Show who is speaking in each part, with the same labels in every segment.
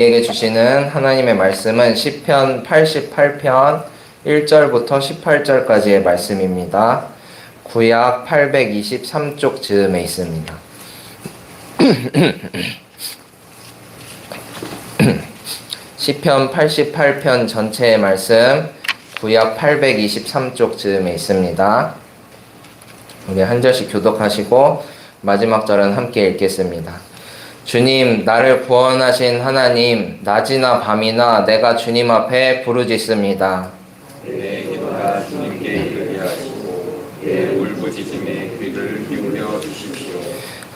Speaker 1: 우리에게 주시는 하나님의 말씀은 시편 88편 1절부터 18절까지의 말씀입니다. 구약 823쪽 즈음에 있습니다. 시편 88편 전체의 말씀 구약 823쪽 즈음에 있습니다. 우리 한 절씩 교독하시고 마지막 절은 함께 읽겠습니다. 주님, 나를 구원하신 하나님, 낮이나 밤이나 내가 주님 앞에 부르짖습니다.
Speaker 2: 내 기도가 주님께 이르게 하시고 내 울부짖음에 귀를 기울여 주십시오.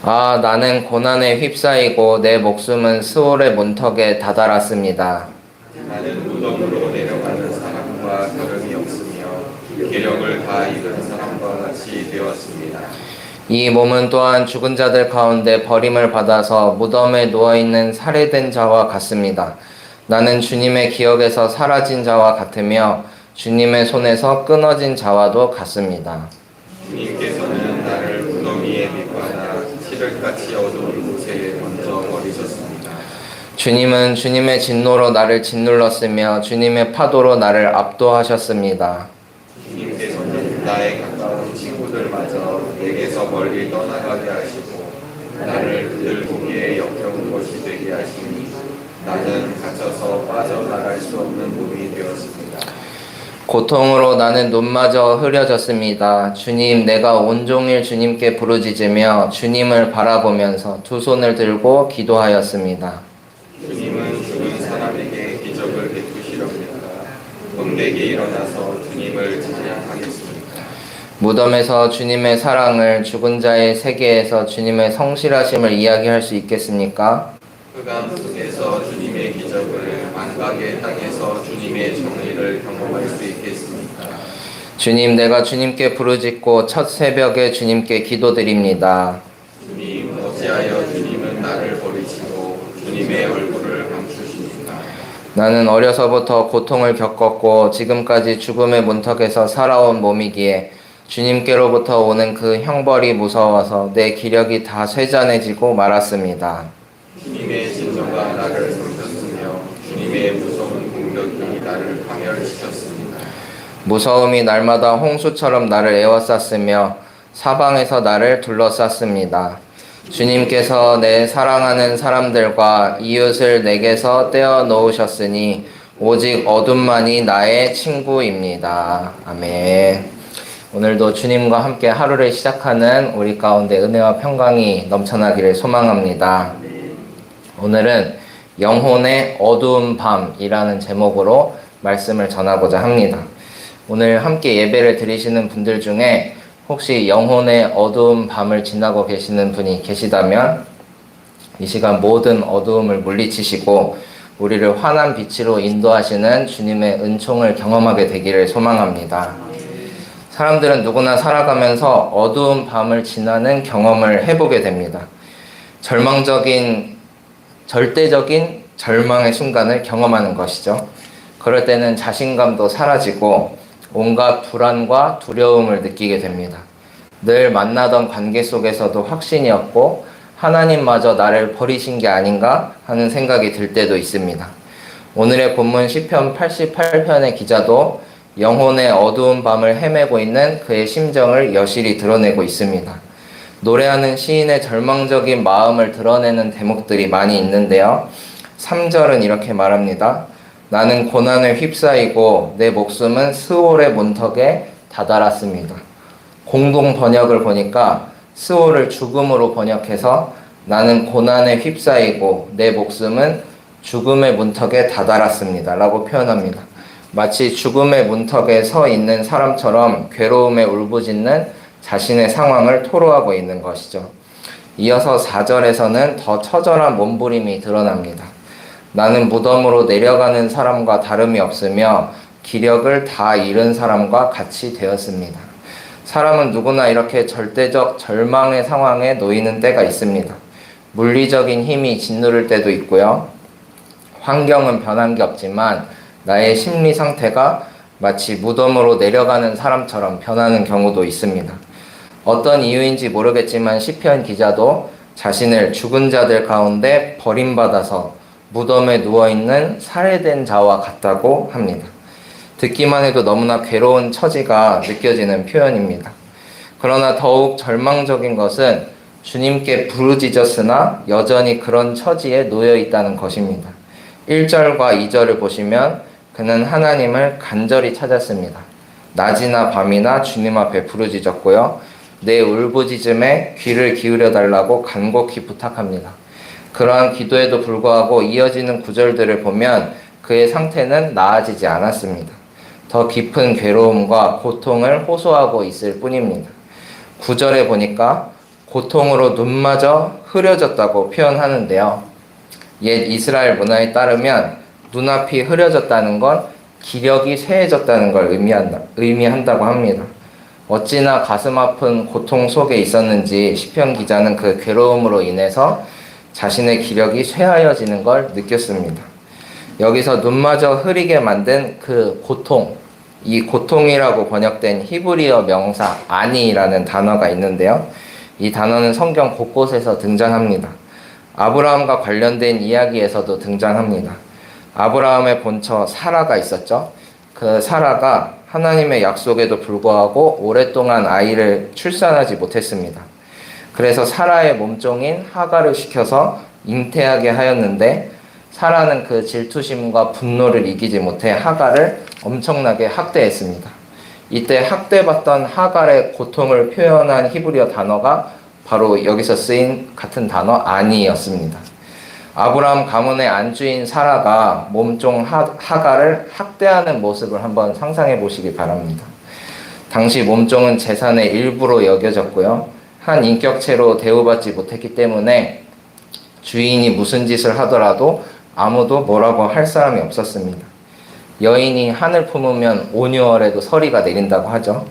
Speaker 1: 아, 나는 고난에 휩싸이고 내 목숨은 스올의 문턱에 다다랐습니다.
Speaker 2: 나는 무덤으로 내려가는 사람과 다름이 없으며 계력을 다 잃은 사람과 같이 되었습니다.
Speaker 1: 이 몸은 또한 죽은 자들 가운데 버림을 받아서 무덤에 누워있는 살해된 자와 같습니다. 나는 주님의 기억에서 사라진 자와 같으며 주님의 손에서 끊어진 자와도 같습니다.
Speaker 2: 주님께서는 나를 무덤 위에 밑바나 칠흑같이 어두운 곳에 던져 버리셨습니다.
Speaker 1: 주님은 주님의 진노로 나를 짓눌렀으며 주님의 파도로 나를 압도하셨습니다.
Speaker 2: 주님께서는 나의 가까운 친구들마저 내게서 멀리 떠나가게 하시고 나를 그들 보기에 역겨운 것이 되게 하시니 나는 갇혀서 빠져나갈 수 없는 몸이 되었습니다.
Speaker 1: 고통으로 나는 눈마저 흐려졌습니다. 주님, 내가 온종일 주님께 부르짖으며 주님을 바라보면서 두 손을 들고 기도하였습니다.
Speaker 2: 주님은 죽은 사람에게 기적을 베푸시렵니다. 蹦대게 일어나서 주님을 찬양하겠습니다.
Speaker 1: 무덤에서 주님의 사랑을, 죽은 자의 세계에서 주님의 성실하심을 이야기할 수 있겠습니까?
Speaker 2: 흑암 속에서 주님의 기적을, 망각의 땅에서 주님의 정의를 경험할 수 있겠습니까?
Speaker 1: 주님, 내가 주님께 부르짖고 첫 새벽에 주님께 기도드립니다.
Speaker 2: 주님, 어찌하여 주님은 나를 버리시고 주님의 얼굴을 감추십니까?
Speaker 1: 나는 어려서부터 고통을 겪었고 지금까지 죽음의 문턱에서 살아온 몸이기에 주님께로부터 오는 그 형벌이 무서워서 내 기력이 다 쇠잔해지고 말았습니다.
Speaker 2: 주님의 진노가 나를 삼켰으며 주님의 무서운 공격이 나를 파멸시켰습니다.
Speaker 1: 무서움이 날마다 홍수처럼 나를 에워쌌으며 사방에서 나를 둘러쌌습니다. 주님께서 내 사랑하는 사람들과 이웃을 내게서 떼어 놓으셨으니 오직 어둠만이 나의 친구입니다. 아멘. 오늘도 주님과 함께 하루를 시작하는 우리 가운데 은혜와 평강이 넘쳐나기를 소망합니다. 오늘은 영혼의 어두운 밤이라는 제목으로 말씀을 전하고자 합니다. 오늘 함께 예배를 드리시는 분들 중에 혹시 영혼의 어두운 밤을 지나고 계시는 분이 계시다면 이 시간 모든 어두움을 물리치시고 우리를 환한 빛으로 인도하시는 주님의 은총을 경험하게 되기를 소망합니다. 사람들은 누구나 살아가면서 어두운 밤을 지나는 경험을 해보게 됩니다. 절대적인 절망의 순간을 경험하는 것이죠. 그럴 때는 자신감도 사라지고 온갖 불안과 두려움을 느끼게 됩니다. 늘 만나던 관계 속에서도 확신이 없고 하나님마저 나를 버리신 게 아닌가 하는 생각이 들 때도 있습니다. 오늘의 본문 시편 88편의 기자도 영혼의 어두운 밤을 헤매고 있는 그의 심정을 여실히 드러내고 있습니다. 노래하는 시인의 절망적인 마음을 드러내는 대목들이 많이 있는데요. 3절은 이렇게 말합니다. 나는 고난에 휩싸이고 내 목숨은 스올의 문턱에 다다랐습니다. 공동 번역을 보니까 스올을 죽음으로 번역해서 나는 고난에 휩싸이고 내 목숨은 죽음의 문턱에 다다랐습니다. 라고 표현합니다. 마치 죽음의 문턱에 서 있는 사람처럼 괴로움에 울부짖는 자신의 상황을 토로하고 있는 것이죠. 이어서 4절에서는 더 처절한 몸부림이 드러납니다. 나는 무덤으로 내려가는 사람과 다름이 없으며 기력을 다 잃은 사람과 같이 되었습니다. 사람은 누구나 이렇게 절대적 절망의 상황에 놓이는 때가 있습니다. 물리적인 힘이 짓누를 때도 있고요. 환경은 변한 게 없지만 나의 심리 상태가 마치 무덤으로 내려가는 사람처럼 변하는 경우도 있습니다. 어떤 이유인지 모르겠지만 시편 기자도 자신을 죽은 자들 가운데 버림받아서 무덤에 누워있는 살해된 자와 같다고 합니다. 듣기만 해도 너무나 괴로운 처지가 느껴지는 표현입니다. 그러나 더욱 절망적인 것은 주님께 부르짖었으나 여전히 그런 처지에 놓여 있다는 것입니다. 1절과 2절을 보시면 그는 하나님을 간절히 찾았습니다. 낮이나 밤이나 주님 앞에 부르짖었고요. 내 울부짖음에 귀를 기울여 달라고 간곡히 부탁합니다. 그러한 기도에도 불구하고 이어지는 구절들을 보면 그의 상태는 나아지지 않았습니다. 더 깊은 괴로움과 고통을 호소하고 있을 뿐입니다. 9절에 보니까 고통으로 눈마저 흐려졌다고 표현하는데요. 옛 이스라엘 문화에 따르면 눈앞이 흐려졌다는 건 기력이 쇠해졌다는 걸 의미한다고 합니다. 어찌나 가슴 아픈 고통 속에 있었는지 시편 기자는 그 괴로움으로 인해서 자신의 기력이 쇠하여지는 걸 느꼈습니다. 여기서 눈마저 흐리게 만든 그 고통, 이 고통이라고 번역된 히브리어 명사 아니라는 단어가 있는데요. 이 단어는 성경 곳곳에서 등장합니다. 아브라함과 관련된 이야기에서도 등장합니다. 아브라함의 본처 사라가 있었죠. 그 사라가 하나님의 약속에도 불구하고 오랫동안 아이를 출산하지 못했습니다. 그래서 사라의 몸종인 하갈을 시켜서 잉태하게 하였는데 사라는 그 질투심과 분노를 이기지 못해 하갈을 엄청나게 학대했습니다. 이때 학대받던 하갈의 고통을 표현한 히브리어 단어가 바로 여기서 쓰인 같은 단어 아니였습니다. 아브라함 가문의 안주인 사라가 몸종 하갈을 학대하는 모습을 한번 상상해 보시기 바랍니다. 당시 몸종은 재산의 일부로 여겨졌고요. 한 인격체로 대우받지 못했기 때문에 주인이 무슨 짓을 하더라도 아무도 뭐라고 할 사람이 없었습니다. 여인이 한을 품으면 5개월에도 서리가 내린다고 하죠.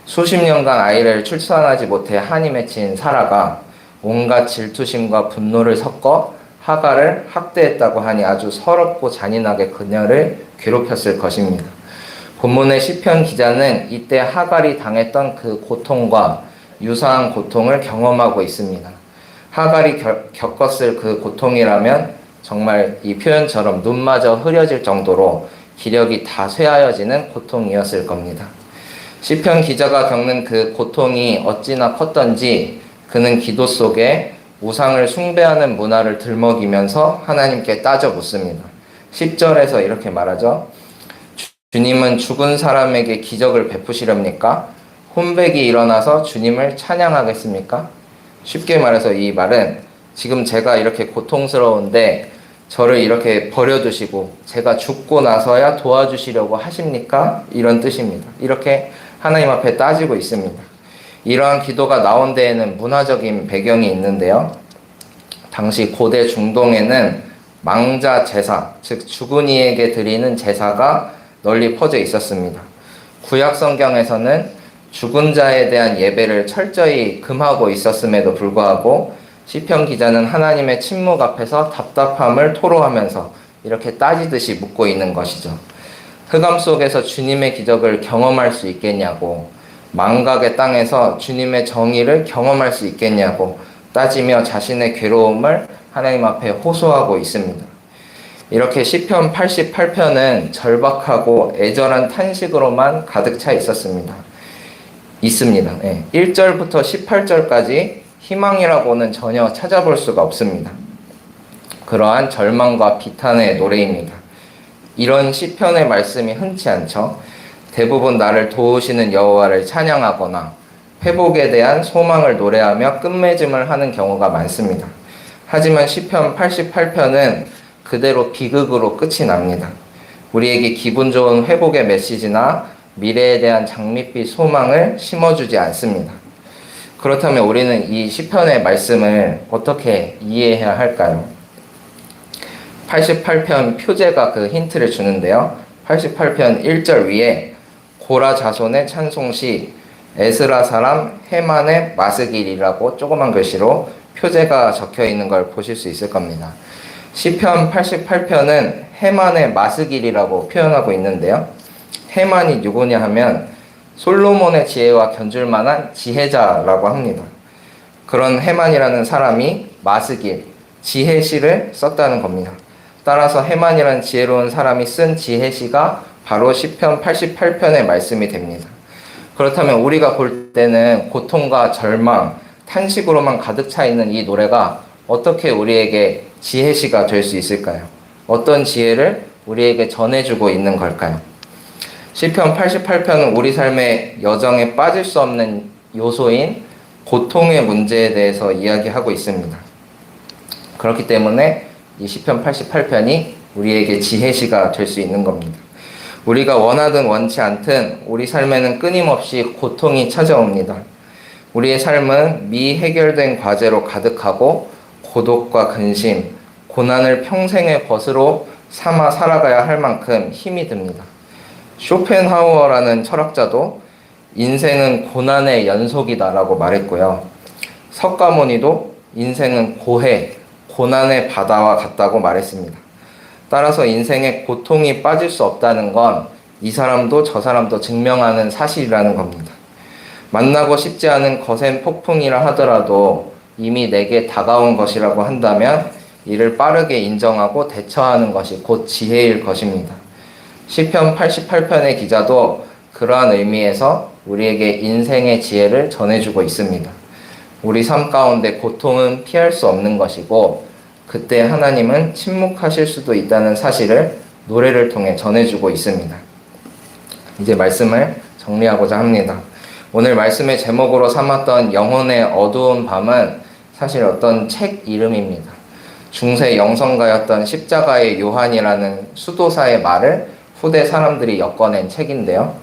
Speaker 1: 수십 년간 아이를 출산하지 못해 한이 맺힌 사라가 온갖 질투심과 분노를 섞어 하갈을 학대했다고 하니 아주 서럽고 잔인하게 그녀를 괴롭혔을 것입니다. 본문의 시편 기자는 이때 하갈이 당했던 그 고통과 유사한 고통을 경험하고 있습니다. 하갈이 겪었을 그 고통이라면 정말 이 표현처럼 눈마저 흐려질 정도로 기력이 다 쇠하여지는 고통이었을 겁니다. 시편 기자가 겪는 그 고통이 어찌나 컸던지 그는 기도 속에 우상을 숭배하는 문화를 들먹이면서 하나님께 따져 묻습니다. 10절에서 이렇게 말하죠. 주님은 죽은 사람에게 기적을 베푸시렵니까? 혼백이 일어나서 주님을 찬양하겠습니까? 쉽게 말해서 이 말은 지금 제가 이렇게 고통스러운데 저를 이렇게 버려두시고 제가 죽고 나서야 도와주시려고 하십니까? 이런 뜻입니다. 이렇게 하나님 앞에 따지고 있습니다. 이러한 기도가 나온 데에는 문화적인 배경이 있는데요. 당시 고대 중동에는 망자 제사, 즉 죽은 이에게 드리는 제사가 널리 퍼져 있었습니다. 구약 성경에서는 죽은 자에 대한 예배를 철저히 금하고 있었음에도 불구하고 시편 기자는 하나님의 침묵 앞에서 답답함을 토로하면서 이렇게 따지듯이 묻고 있는 것이죠. 흑암 속에서 주님의 기적을 경험할 수 있겠냐고, 망각의 땅에서 주님의 정의를 경험할 수 있겠냐고 따지며 자신의 괴로움을 하나님 앞에 호소하고 있습니다. 이렇게 시편 88편은 절박하고 애절한 탄식으로만 가득 차 있습니다. 1절부터 18절까지 희망이라고는 전혀 찾아볼 수가 없습니다. 그러한 절망과 비탄의 노래입니다. 이런 시편의 말씀이 흔치 않죠. 대부분 나를 도우시는 여호와를 찬양하거나 회복에 대한 소망을 노래하며 끝맺음을 하는 경우가 많습니다. 하지만 시편 88편은 그대로 비극으로 끝이 납니다. 우리에게 기분 좋은 회복의 메시지나 미래에 대한 장밋빛 소망을 심어주지 않습니다. 그렇다면 우리는 이 시편의 말씀을 어떻게 이해해야 할까요? 88편 표제가 그 힌트를 주는데요. 88편 1절 위에 고라 자손의 찬송시 에스라 사람 헤만의 마스길이라고 조그만 글씨로 표제가 적혀 있는 걸 보실 수 있을 겁니다. 시편 88편은 헤만의 마스길이라고 표현하고 있는데요. 헤만이 누구냐 하면 솔로몬의 지혜와 견줄 만한 지혜자라고 합니다. 그런 헤만이라는 사람이 마스길, 지혜시를 썼다는 겁니다. 따라서 헤만이라는 지혜로운 사람이 쓴 지혜시가 바로 시편 88편의 말씀이 됩니다. 그렇다면 우리가 볼 때는 고통과 절망, 탄식으로만 가득 차 있는 이 노래가 어떻게 우리에게 지혜시가 될 수 있을까요? 어떤 지혜를 우리에게 전해주고 있는 걸까요? 시편 88편은 우리 삶의 여정에 빠질 수 없는 요소인 고통의 문제에 대해서 이야기하고 있습니다. 그렇기 때문에 이 시편 88편이 우리에게 지혜시가 될 수 있는 겁니다. 우리가 원하든 원치 않든 우리 삶에는 끊임없이 고통이 찾아옵니다. 우리의 삶은 미해결된 과제로 가득하고 고독과 근심, 고난을 평생의 벗으로 삼아 살아가야 할 만큼 힘이 듭니다. 쇼펜하우어라는 철학자도 인생은 고난의 연속이다라고 말했고요. 석가모니도 인생은 고해, 고난의 바다와 같다고 말했습니다. 따라서 인생에 고통이 빠질 수 없다는 건 이 사람도 저 사람도 증명하는 사실이라는 겁니다. 만나고 싶지 않은 거센 폭풍이라 하더라도 이미 내게 다가온 것이라고 한다면 이를 빠르게 인정하고 대처하는 것이 곧 지혜일 것입니다. 시편 88편의 기자도 그러한 의미에서 우리에게 인생의 지혜를 전해주고 있습니다. 우리 삶 가운데 고통은 피할 수 없는 것이고 그때 하나님은 침묵하실 수도 있다는 사실을 노래를 통해 전해주고 있습니다. 이제 말씀을 정리하고자 합니다. 오늘 말씀의 제목으로 삼았던 영혼의 어두운 밤은 사실 어떤 책 이름입니다. 중세 영성가였던 십자가의 요한이라는 수도사의 말을 후대 사람들이 엮어낸 책인데요.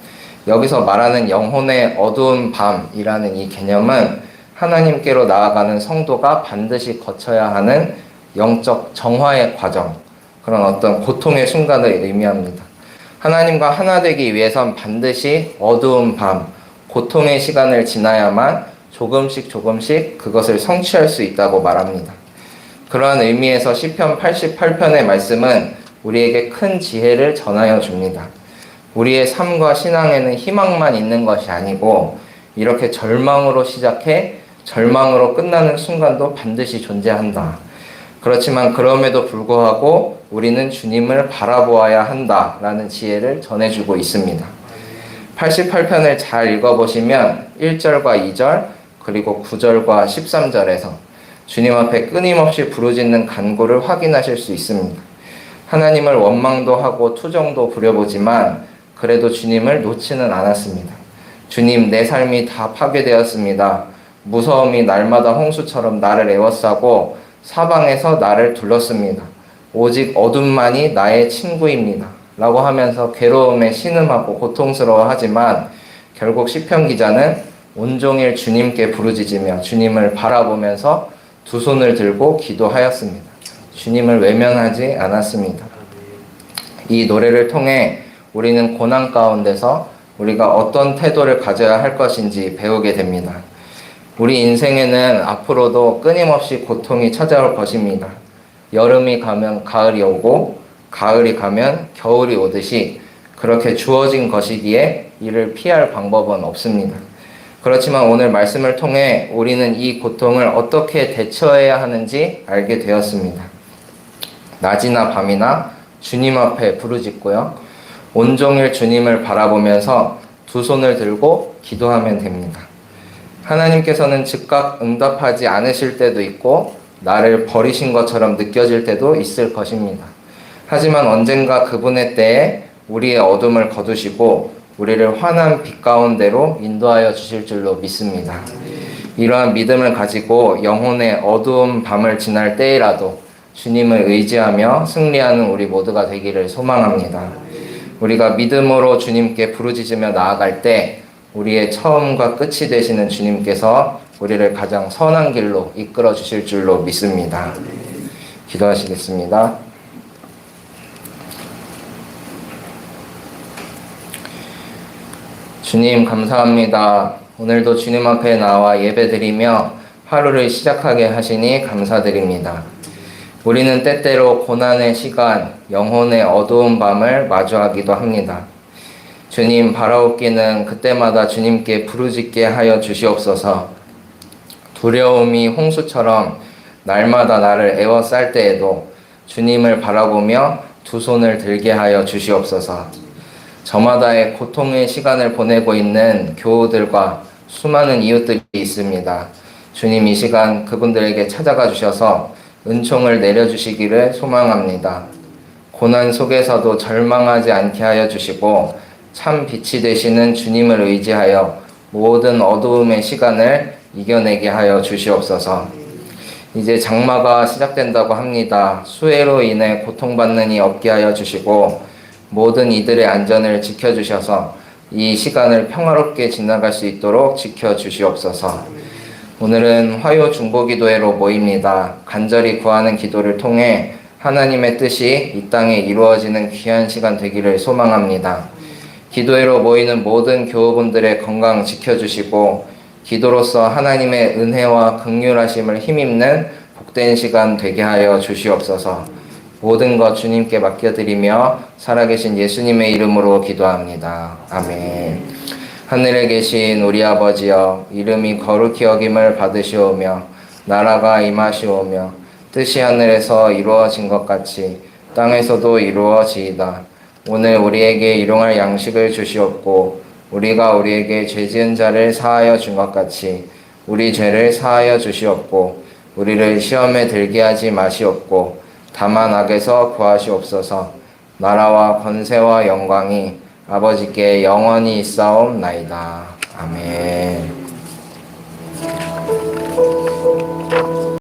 Speaker 1: 여기서 말하는 영혼의 어두운 밤이라는 이 개념은 하나님께로 나아가는 성도가 반드시 거쳐야 하는 영적 정화의 과정, 그런 어떤 고통의 순간을 의미합니다. 하나님과 하나 되기 위해선 반드시 어두운 밤, 고통의 시간을 지나야만 조금씩 그것을 성취할 수 있다고 말합니다. 그러한 의미에서 시편 88편의 말씀은 우리에게 큰 지혜를 전하여 줍니다. 우리의 삶과 신앙에는 희망만 있는 것이 아니고 이렇게 절망으로 시작해 절망으로 끝나는 순간도 반드시 존재한다. 그렇지만 그럼에도 불구하고 우리는 주님을 바라보아야 한다라는 지혜를 전해주고 있습니다. 88편을 잘 읽어보시면 1절과 2절 그리고 9절과 13절에서 주님 앞에 끊임없이 부르짖는 간구를 확인하실 수 있습니다. 하나님을 원망도 하고 투정도 부려보지만 그래도 주님을 놓지는 않았습니다. 주님, 내 삶이 다 파괴되었습니다. 무서움이 날마다 홍수처럼 나를 에워싸고 사방에서 나를 둘렀습니다. 오직 어둠만이 나의 친구입니다. 라고 하면서 괴로움에 신음하고 고통스러워하지만 결국 시편 기자는 온종일 주님께 부르짖으며 주님을 바라보면서 두 손을 들고 기도하였습니다. 주님을 외면하지 않았습니다. 이 노래를 통해 우리는 고난 가운데서 우리가 어떤 태도를 가져야 할 것인지 배우게 됩니다. 우리 인생에는 앞으로도 끊임없이 고통이 찾아올 것입니다. 여름이 가면 가을이 오고 가을이 가면 겨울이 오듯이 그렇게 주어진 것이기에 이를 피할 방법은 없습니다. 그렇지만 오늘 말씀을 통해 우리는 이 고통을 어떻게 대처해야 하는지 알게 되었습니다. 낮이나 밤이나 주님 앞에 부르짖고요. 온종일 주님을 바라보면서 두 손을 들고 기도하면 됩니다. 하나님께서는 즉각 응답하지 않으실 때도 있고 나를 버리신 것처럼 느껴질 때도 있을 것입니다. 하지만 언젠가 그분의 때에 우리의 어둠을 거두시고 우리를 환한 빛 가운데로 인도하여 주실 줄로 믿습니다. 이러한 믿음을 가지고 영혼의 어두운 밤을 지날 때이라도 주님을 의지하며 승리하는 우리 모두가 되기를 소망합니다. 우리가 믿음으로 주님께 부르짖으며 나아갈 때 우리의 처음과 끝이 되시는 주님께서 우리를 가장 선한 길로 이끌어 주실 줄로 믿습니다. 기도하시겠습니다. 주님 감사합니다. 오늘도 주님 앞에 나와 예배드리며 하루를 시작하게 하시니 감사드립니다. 우리는 때때로 고난의 시간, 영혼의 어두운 밤을 마주하기도 합니다. 주님 바라옵기는 그때마다 주님께 부르짖게 하여 주시옵소서. 두려움이 홍수처럼 날마다 나를 에워쌀 때에도 주님을 바라보며 두 손을 들게 하여 주시옵소서. 저마다의 고통의 시간을 보내고 있는 교우들과 수많은 이웃들이 있습니다. 주님 이 시간 그분들에게 찾아가 주셔서 은총을 내려주시기를 소망합니다. 고난 속에서도 절망하지 않게 하여 주시고 참 빛이 되시는 주님을 의지하여 모든 어두움의 시간을 이겨내게 하여 주시옵소서. 이제 장마가 시작된다고 합니다. 수해로 인해 고통받는 이 없게 하여 주시고 모든 이들의 안전을 지켜주셔서 이 시간을 평화롭게 지나갈 수 있도록 지켜주시옵소서. 오늘은 화요 중보기도회로 모입니다. 간절히 구하는 기도를 통해 하나님의 뜻이 이 땅에 이루어지는 귀한 시간 되기를 소망합니다. 기도회로 모이는 모든 교우분들의 건강 지켜주시고 기도로서 하나님의 은혜와 긍휼하심을 힘입는 복된 시간 되게 하여 주시옵소서. 모든 것 주님께 맡겨드리며 살아계신 예수님의 이름으로 기도합니다. 아멘. 하늘에 계신 우리 아버지여, 이름이 거룩히 여김을 받으시오며 나라가 임하시오며 뜻이 하늘에서 이루어진 것 같이 땅에서도 이루어지이다. 오늘 우리에게 일용할 양식을 주시옵고 우리가 우리에게 죄 지은 자를 사하여 준 것 같이 우리 죄를 사하여 주시옵고 우리를 시험에 들게 하지 마시옵고 다만 악에서 구하시옵소서. 나라와 권세와 영광이 아버지께 영원히 있사옵나이다. 아멘.